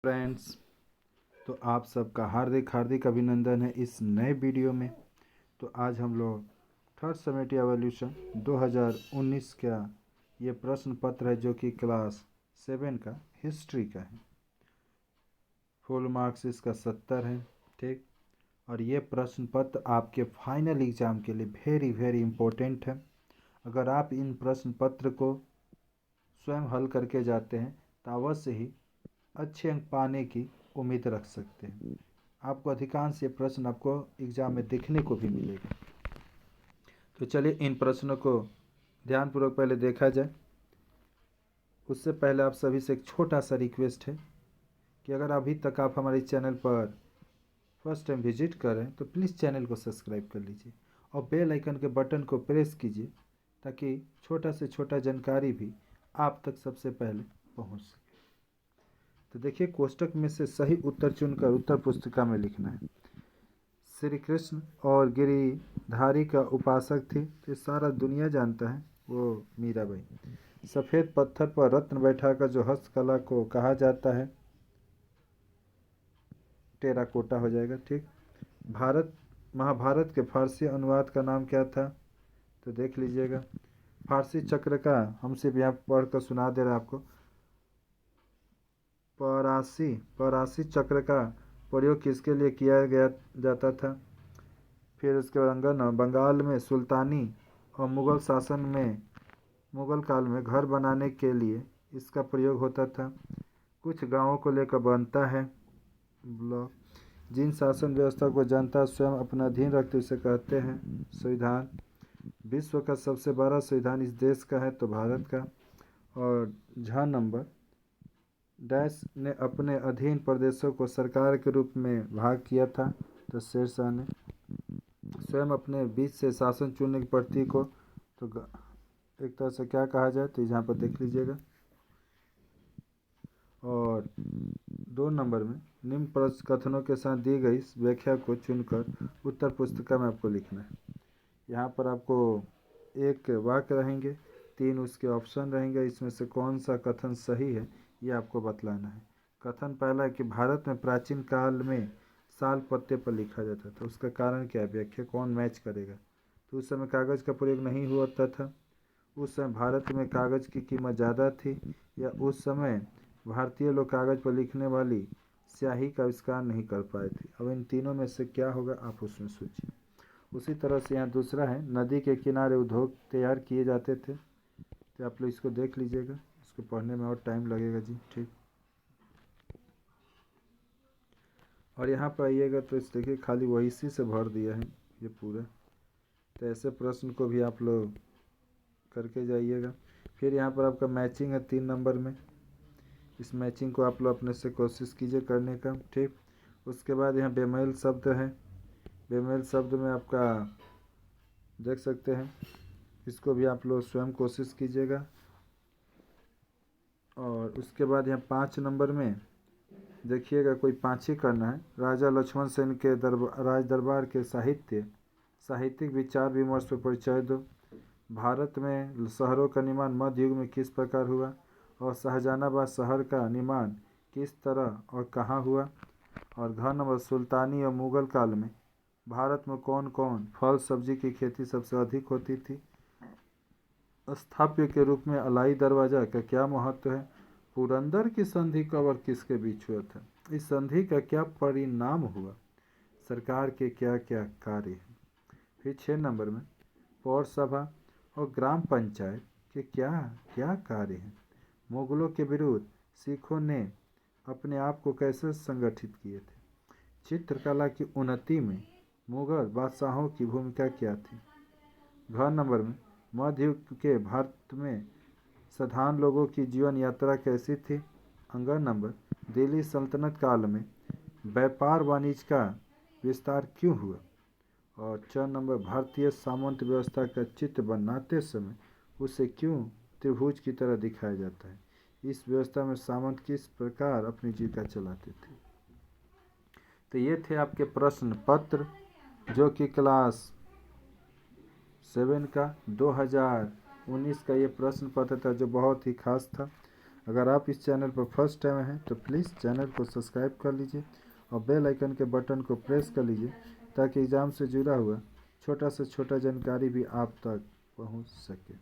Friends, तो आप सबका हार्दिक हार्दिक अभिनंदन है इस नए वीडियो में। तो आज हम लोग थर्ड सेमेस्टर एवोल्यूशन 2019 का ये प्रश्न पत्र है जो कि क्लास 7 का हिस्ट्री का है। फुल मार्क्स इसका 70 है। ठीक, और ये प्रश्न पत्र आपके फाइनल एग्ज़ाम के लिए वेरी वेरी इम्पोर्टेंट है। अगर आप इन प्रश्न पत्र को स्वयं हल करके जाते हैं तो अवश्य ही अच्छे अंक पाने की उम्मीद रख सकते हैं। आपको अधिकांश ये प्रश्न आपको एग्ज़ाम में देखने को भी मिलेगा। तो चलिए इन प्रश्नों को ध्यानपूर्वक पहले देखा जाए। उससे पहले आप सभी से एक छोटा सा रिक्वेस्ट है कि अगर अभी तक आप हमारे चैनल पर फर्स्ट टाइम विजिट कर रहे हैं तो प्लीज़ चैनल को सब्सक्राइब कर लीजिए और बेल आइकन के बटन को प्रेस कीजिए ताकि छोटा से छोटा जानकारी भी आप तक सबसे पहले पहुंच सके। तो देखिए, कोष्टक में से सही उत्तर चुनकर उत्तर पुस्तिका में लिखना है। श्री कृष्ण और गिरिधारी का उपासक थी, तो सारा दुनिया जानता है, वो मीराबाई। सफ़ेद पत्थर पर रत्न बैठाकर जो हस्तकला को कहा जाता है टेराकोटा हो जाएगा। ठीक, महाभारत के फारसी अनुवाद का नाम क्या था? तो देख लीजिएगा। फारसी चक्र का हम सिर्फ यहाँ पढ़ कर सुना दे रहे हैं आपको। परासी चक्र का प्रयोग किसके लिए किया गया जाता था? फिर उसके बाद बंगाल में सुल्तानी और मुग़ल शासन में मुग़ल काल में घर बनाने के लिए इसका प्रयोग होता था। कुछ गांवों को लेकर बनता है ब्लॉक। जिन शासन व्यवस्था को जनता स्वयं अपना अधीन रखते उसे कहते हैं संविधान। विश्व का सबसे बड़ा संविधान इस देश का है तो भारत का। और झ नंबर डैश ने अपने अधीन प्रदेशों को सरकार के रूप में भाग किया था तो शेरशाह ने। स्वयं अपने बीच से शासन चुनने की प्रति को तो एक तरह से क्या कहा जाए तो यहाँ पर देख लीजिएगा। और 2 नंबर में निम्न प्रश्न कथनों के साथ दी गई इस व्याख्या को चुनकर उत्तर पुस्तिका में आपको लिखना है। यहाँ पर आपको एक वाक्य रहेंगे, 3 उसके ऑप्शन रहेंगे, इसमें से कौन सा कथन सही है ये आपको बतलाना है। कथन पहला है कि भारत में प्राचीन काल में साल पत्ते पर लिखा जाता था, उसका कारण क्या है? व्याख्या कौन मैच करेगा? तो उस समय कागज़ का प्रयोग नहीं होता था, उस समय भारत में कागज़ की कीमत ज़्यादा थी, या उस समय भारतीय लोग कागज़ पर लिखने वाली स्याही का आविष्कार नहीं कर पाए थे। अब इन तीनों में से क्या होगा आप उसमें सोचिए। उसी तरह से यहाँ दूसरा है, नदी के किनारे उद्योग तैयार किए जाते थे। तो आप लोग इसको देख लीजिएगा, इसको पढ़ने में और टाइम लगेगा जी। ठीक, और यहाँ पर आइएगा तो इस देखिए खाली वही सी से भर दिया है ये पूरा। तो ऐसे प्रश्न को भी आप लोग करके जाइएगा। फिर यहाँ पर आपका मैचिंग है 3 नंबर में, इस मैचिंग को आप लोग अपने से कोशिश कीजिए करने का। ठीक, उसके बाद यहाँ बेमेल शब्द है, बेमेल शब्द में आपका देख सकते हैं, इसको भी आप लोग स्वयं कोशिश कीजिएगा। और उसके बाद यहाँ 5 नंबर में देखिएगा कोई 5 ही करना है। राजा लक्ष्मण सेन के राज दरबार के साहित्यिक विचार विमर्श पर परिचय दो। भारत में शहरों का निर्माण मध्य युग में किस प्रकार हुआ, और शाहजहानाबाद शहर का निर्माण किस तरह और कहाँ हुआ। और घ नंबर सुल्तानी और मुग़ल काल में भारत में कौन कौन फल सब्जी की खेती सबसे अधिक होती थी। स्थापत्य के रूप में अलाई दरवाज़ा का क्या महत्व है। पुरंदर की संधि कब और किसके बीच हुआ था, इस संधि का क्या परिणाम हुआ, सरकार के क्या क्या कार्य हैं। फिर 6 नंबर में पौर सभा और ग्राम पंचायत के क्या क्या कार्य हैं। मुग़लों के विरुद्ध सिखों ने अपने आप को कैसे संगठित किए थे। चित्रकला की उन्नति में मुग़ल बादशाहों की भूमिका क्या थी। घ नंबर में मध्य युग के भारत में साधारण लोगों की जीवन यात्रा कैसी थी। अंग नंबर दिल्ली सल्तनत काल में व्यापार वाणिज्य का विस्तार क्यों हुआ। और 4 नंबर भारतीय सामंत व्यवस्था का चित्र बनाते समय उसे क्यों त्रिभुज की तरह दिखाया जाता है। इस व्यवस्था में सामंत किस प्रकार अपनी जीविका चलाते थे। तो ये थे आपके प्रश्न पत्र जो कि क्लास 7 का 2019 का ये प्रश्न पत्र था जो बहुत ही खास था। अगर आप इस चैनल पर फर्स्ट टाइम हैं तो प्लीज़ चैनल को सब्सक्राइब कर लीजिए और बेल आइकन के बटन को प्रेस कर लीजिए ताकि एग्ज़ाम से जुड़ा हुआ छोटा से छोटा जानकारी भी आप तक पहुंच सके।